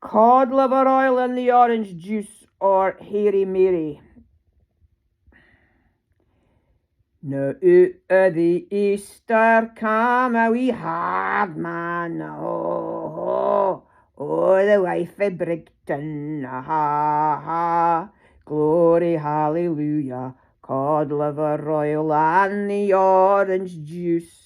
cod liver oil and the orange juice, or hairy Mary. Now out of the Easter come a wee hard man, oh, the wife of Brigton, ha, glory, hallelujah, cod liver oil and the orange juice.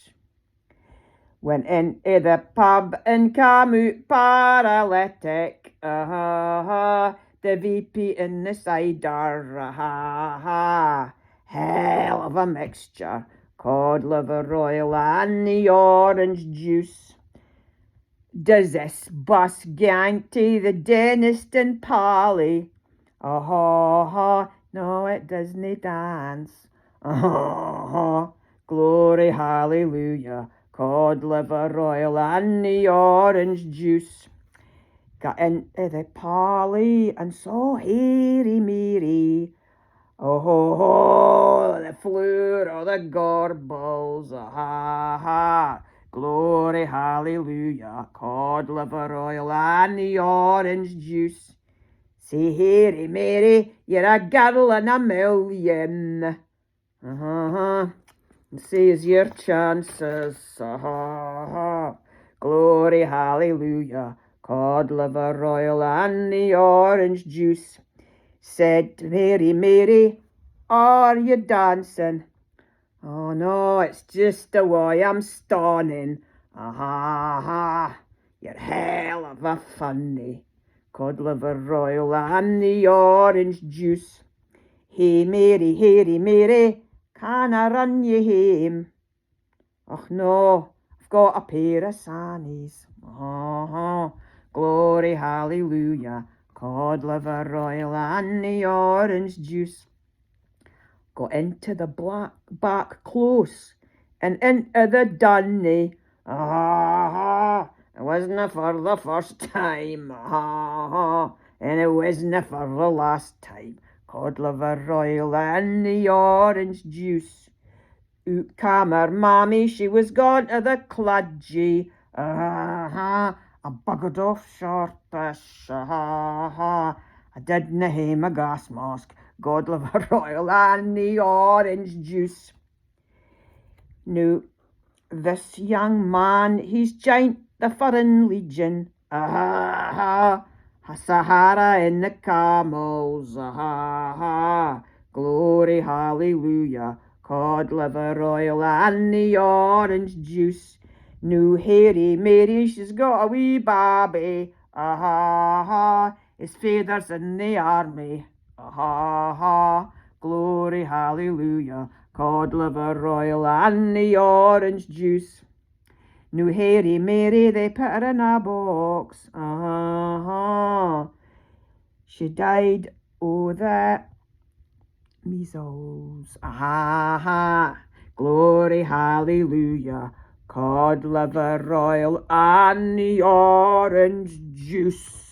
Went into the pub and came out paralytic, the VP in the cider, hell of a mixture, cod liver oil and the orange juice. Does this bus gang to the dentist in Pally? No, it doesn't dance. Glory, hallelujah, cod liver oil and the orange juice. Got into the Pally and saw hairy Mary. The floor of the gorbles, glory, hallelujah, cod liver oil and the orange juice. Say, hairy Mary, you're a girl in a million. Says your chances, glory, hallelujah, cod liver oil and the orange juice. Said Mary, are you dancing? Oh no, it's just the way I'm stunning. You're hell of a funny, cod liver oil and the orange juice. Hey Mary, can I run you home? Oh no, I've got a pair of sannies. Glory, hallelujah, cod liver oil and the orange juice. Got into the back close and into the dunny. It wasn't for the first time, and it wasn't for the last time. Cod liver oil and the orange juice. Out came her mammy, she was gone to the cludgy. I buggered off sharpish, I didna hae my gas mask, cod liver oil and the orange juice. Now, this young man, he's joined the Foreign Legion, Sahara in the camels, glory, hallelujah, cod liver oil and the orange juice. Now hairy Mary, she's got a wee babby, his father's in the army, glory, hallelujah, cod liver oil and the orange juice. Now hairy Mary, they put her in a box, she died o' the measles, glory, hallelujah, cod liver oil and the orange juice.